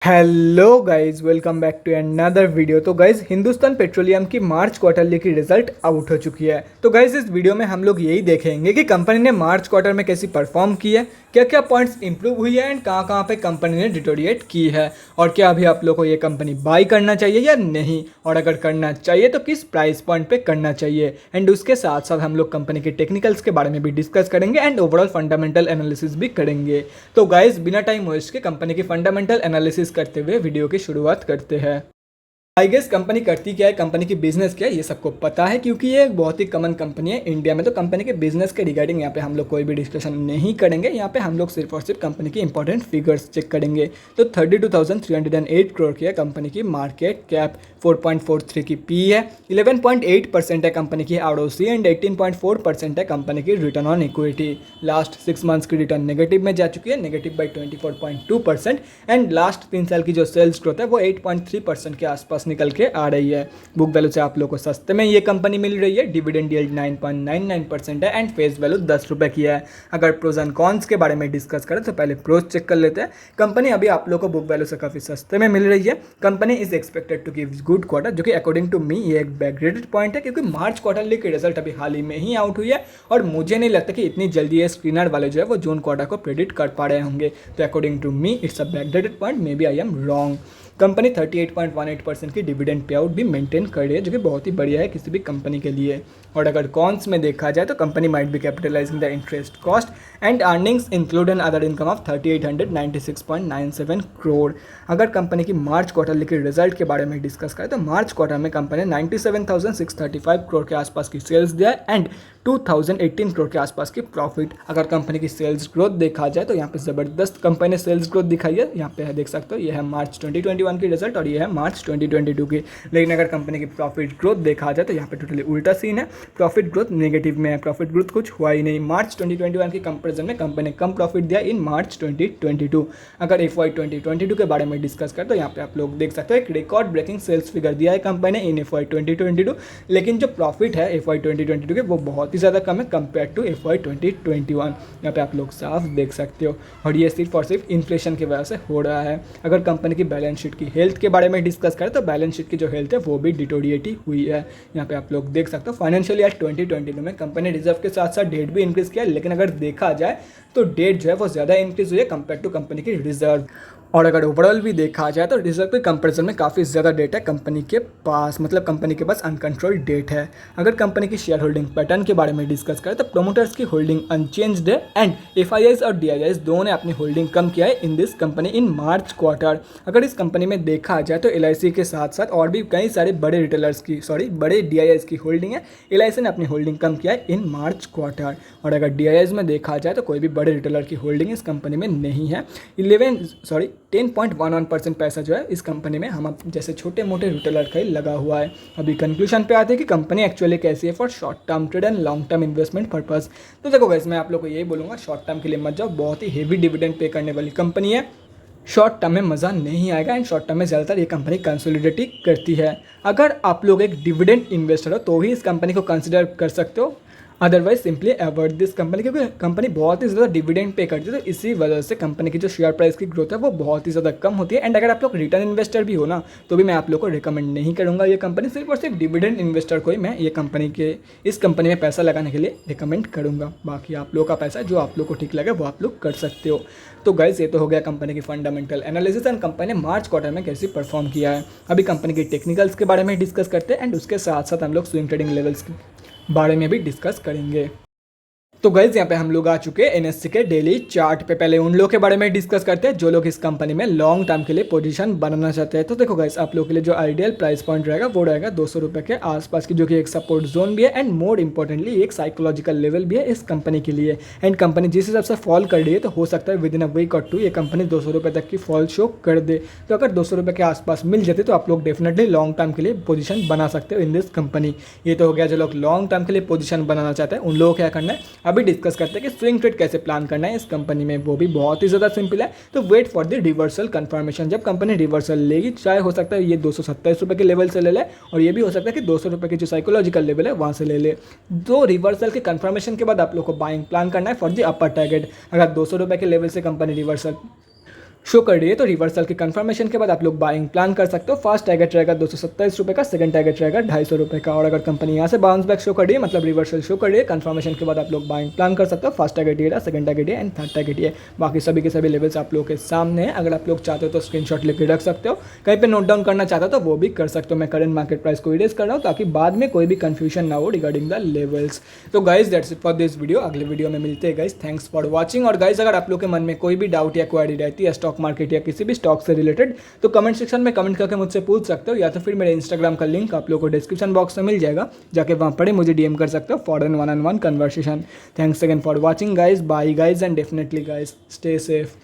Hello guys, welcome back to another video. तो guys, Hindustan petroleum की March quarterly की result out हो चुकी है। तो गाइस, इस वीडियो में हम लोग यही देखेंगे कि कंपनी ने मार्च क्वार्टर में कैसी परफॉर्म की है, क्या क्या पॉइंट्स इंप्रूव हुई है एंड कहाँ कहाँ पे कंपनी ने डिटोरिएट की है, और क्या अभी आप लोग को ये कंपनी बाई करना चाहिए या नहीं, और अगर करना चाहिए तो किस प्राइस पॉइंट पे करना चाहिए। एंड उसके साथ साथ हम लोग कंपनी के टेक्निकल्स के बारे में भी डिस्कस करेंगे एंड ओवरऑल फंडामेंटल एनालिसिस भी करेंगे। तो गाइस, बिना टाइम वेस्ट के कंपनी की फंडामेंटल एनालिसिस करते हुए वीडियो की शुरुआत करते हैं। आई गेस कंपनी करती क्या है, कंपनी की बिजनेस क्या है, ये सबको पता है क्योंकि ये एक बहुत ही कॉमन कंपनी है इंडिया में। तो कंपनी के बिजनेस के रिगार्डिंग यहाँ पे हम लोग कोई भी डिस्कशन नहीं करेंगे। यहाँ पे हम लोग सिर्फ और सिर्फ कंपनी की इंपॉर्टेंट फिगर्स चेक करेंगे। तो 32,308 करोड़ की है कंपनी की मार्केट कैप, 4.43 की पी है, 11.8% है कंपनी की आरओसी एंड 18.4% है कंपनी की return on equity. Last 6 months की रिटर्न नेगेटिव में जा चुकी है, नेगेटिव बाई 24.2%। एंड लास्ट 3 साल की जो सेल्स ग्रोथ है वो 8.3% के आसपास निकल के आ रही है। बुक वैल्यू से आप लोग को सस्ते में ये कंपनी मिल रही है। डिविडेंड यील्ड 9.99% है एंड फेस वैल्यू 10 रुपये की है। अगर प्रोज एंड कॉन्स के बारे में डिस्कस करें तो पहले प्रोज चेक कर लेते हैं। कंपनी अभी आप लोग को बुक वैल्यू से काफ़ी सस्ते में मिल रही है। Company is expected to give good quarter, जो कि अकॉर्डिंग टू मी ये एक बैकग्रेडेड पॉइंट है क्योंकि मार्च क्वार्टरली की रिजल्ट अभी हाल ही में ही आउट हुई है और मुझे नहीं लगता कि इतनी जल्दी ये स्क्रीनर वाले जो है वो जून क्वार्टर को प्रेडिक्ट कर पा रहे होंगे। तो according to me it's a backgraded point, maybe I am wrong. Company 38.18% की डिविडेंड पे आउट भी मेंटेन कर रही है, जो कि बहुत ही बढ़िया है किसी भी कंपनी के लिए। और अगर कॉन्स में देखा जाए तो company might be capitalising the interest cost and earnings include N other income of 3896.97 crore. अगर कंपनी की मार्च क्वार्टर के रिजल्ट के बारे में डिस्कस करें तो मार्च क्वार्टर में कंपनी ने 97,635 करोड़ के आसपास की सेल्स दिया एंड 2018 करोड़ के आसपास की प्रॉफिट। अगर कंपनी की सेल्स ग्रोथ देखा जाए तो यहाँ पे ज़बरदस्त कंपनी ने सेल्स ग्रोथ दिखाई है। यहाँ पे है, देख सकते हो, ये है मार्च 2021 की रिजल्ट और ये है मार्च 2022 की। लेकिन अगर कंपनी की प्रॉफिट ग्रोथ देखा जाए तो यहाँ पे टोटली उल्टा सीन है। प्रॉफिट ग्रोथ नेगेटिव में है, प्रॉफिट ग्रोथ कुछ हुआ ही नहीं। मार्च 2021 की कंपेरिजन में कंपनी ने कम प्रॉफिट दिया इन मार्च 2022। अगर FY 2022 के बारे में डिस्कस करें तो यहाँ पे आप लोग देख सकते हो एक रिकॉर्ड ब्रेकिंग सेल्स फिगर दिया है कंपनी ने इन FY 2022, लेकिन जो प्रॉफिट है FY 2022 के वो बहुत ही ज़्यादा कम है कंपेयर टू FY 2021। यहाँ पे आप लोग साफ देख सकते हो और ये सिर्फ और सिर्फ इन्फ्लेशन की वजह से हो रहा है। अगर कंपनी की बैलेंस शीट की हेल्थ के बारे में डिस्कस करें तो बैलेंस शीट की जो हेल्थ है वो भी डिटोरिएट ही हुई है। यहाँ पे आप लोग देख सकते हो फाइनेंशियल ईयर 2022 में कंपनी रिजर्व के साथ साथ डेट भी इंक्रीज किया, लेकिन अगर देखा जाए तो डेट जो है वो ज़्यादा इंक्रीज हुई है कंपेयर टू कंपनी की रिजर्व। और अगर ओवरऑल भी देखा जाए तो रिजर्व के कंपैरिजन में काफ़ी ज़्यादा डेट है कंपनी के पास, मतलब कंपनी के पास अनकंट्रोल्ड डेट है। अगर कंपनी की शेयर होल्डिंग पैटर्न के बारे में डिस्कस करें तो प्रोमोटर्स की होल्डिंग अनचेंज्ड है एंड FIIs और DIIs दोनों ने अपनी होल्डिंग कम किया है in this company in March quarter. अगर इस कंपनी में देखा जाए तो LIC के साथ साथ और भी कई सारे बड़े रिटेलर्स की बड़े DIIs की होल्डिंग है। LIC ने अपनी होल्डिंग कम किया है इन मार्च क्वार्टर। और अगर DIIs में देखा जाए तो कोई भी बड़े रिटेलर की होल्डिंग इस कंपनी में नहीं है। 10.11% पैसा जो है इस कंपनी में हम जैसे छोटे मोटे रिटेलर का ही लगा हुआ है। अभी कंक्लूजन पे आते हैं कि कंपनी एक्चुअली कैसी है for short term trade and long term investment purpose. तो देखो गाइस, मैं आप लोग को यही बोलूँगा, शॉर्ट टर्म के लिए मत जाओ, बहुत ही हेवी डिविडेंड पे करने वाली कंपनी है। शॉर्ट टर्म में मज़ा नहीं आएगा एंड शॉर्ट टर्म में ज़्यादातर ये कंपनी कंसोलिडेट करती है। अगर आप लोग एक डिविडेंड इन्वेस्टर हो तो ही इस कंपनी को कंसिडर कर सकते हो, otherwise simply avoid this company, क्योंकि कंपनी बहुत ही ज़्यादा डिविडेंड पे करती है। तो इसी वजह से कंपनी की जो शेयर प्राइस की ग्रोथ है वो बहुत ही ज़्यादा कम होती है। एंड अगर आप लोग रिटर्न इन्वेस्टर भी हो ना तो भी मैं आप लोग को रिकमेंड नहीं करूँगा ये कंपनी। सिर्फ और सिर्फ डिविडेंड इन्वेस्टर को ही मैं ये कंपनी के इस कंपनी में पैसा लगाने के लिए रिकमेंड करूँगा। बाकी आप लोग का पैसा जो आप लोग को ठीक लगे वो आप लोग कर सकते हो। तो गाइस, ये तो हो गया कंपनी की फंडामेंटल एनालिसिस एंड कंपनी ने मार्च क्वार्टर में कैसे परफॉर्म किया है। अभी कंपनी की टेक्निकल्स के बारे में डिस्कस करते हैं एंड उसके साथ साथ हम लोग स्विंग ट्रेडिंग लेवल्स के बारे में भी डिस्कस करेंगे। तो गाइज, यहाँ पे हम लोग आ चुके हैं NSE के डेली चार्ट पे। पहले उन लोग के बारे में डिस्कस करते हैं जो लोग इस कंपनी में लॉन्ग टर्म के लिए पोजीशन बनाना चाहते हैं। तो देखो गाइज, आप लोग के लिए जो आइडियल प्राइस पॉइंट रहेगा वो रहेगा 200 रुपये के आसपास की, जो कि एक सपोर्ट जोन भी है एंड मोर इंपॉर्टेंटली एक साइकोलॉजिकल लेवल भी है इस कंपनी के लिए। एंड कंपनी जिस हिसाब से फॉल कर रही है तो हो सकता है विद इन अ वीक और 2 ये कंपनी 200 रुपये तक की फॉल शो कर दे। तो अगर 200 रुपये के आसपास मिल जाते तो आप लोग डेफिनेटली लॉन्ग टर्म के लिए पोजीशन बना सकते हो इन दिस कंपनी। ये तो हो गया जो लोग लॉन्ग टर्म के लिए पोजीशन बनाना चाहते हैं उन लोगों को क्या करना है। अभी डिस्कस करते हैं स्विंग ट्रेड कैसे प्लान करना है इस कंपनी में, वो भी बहुत ही ज़्यादा सिंपल है। तो wait for the reversal confirmation. जब कंपनी रिवर्सल लेगी, चाहे हो सकता है ये 227 रुपये के लेवल से ले ले और ये भी हो सकता है कि 200 रुपये की जो साइकोलॉजिकल लेवल है वहाँ से ले ले। तो रिवर्सल के कंफर्मेशन के बाद आप लोग को बाइंग प्लान करना है फॉर द अपर टारगेट। अगर 200 रुपये के लेवल से कंपनी रिवर्सल शो कर रही है। तो रिवर्सल की कंफर्मेशन के बाद आप लोग बाइंग प्लान कर सकते हो। फर्स्ट टारगेट रहेगा 227 रुपये का, सेकंड टारगेट रहेगा 250 रुपये का। और अगर कंपनी यहाँ से बाउंस बैक शो कर रही है, मतलब रिवर्सल शो कर रही है, कंफर्मेशन के बाद आप लोग बाइंग प्लान कर सकते हो। फर्स्ट टारगेट ये रहा, सेकंड टारगेट ये एंड थर्ड टारगेट ये। बाकी सभी के सभी लेवल्स आप लोगों के सामने है। अगर आप लोग चाहते हो तो स्क्रीनशॉट लेकर रख सकते हो, कहीं पे नोट डाउन करना चाहते हो तो वो भी कर सकते हो। मैं करंट मार्केट प्राइस को इरेज कर रहा हूँ ताकि बाद में कोई भी कंफ्यूजन ना हो रिगार्डिंग द लेवल्स। तो guys that's it for this video. अगले वीडियो में मिलते हैं गाइज। Thanks for watching. और गाइज अगर आप लोग के मन में कोई भी डाउट या क्वेरी रहती है स्टॉक मार्केट या किसी भी स्टॉक से रिलेटेड, तो कमेंट सेक्शन में कमेंट करके मुझसे पूछ सकते हो, या तो फिर मेरे इंस्टाग्राम का लिंक आप लोग को डिस्क्रिप्शन बॉक्स में मिल जाएगा, जाके वहाँ पढ़े मुझे डीएम कर सकते हो for an one on one conversation. Thanks again for watching guys, bye guys and definitely guys stay safe.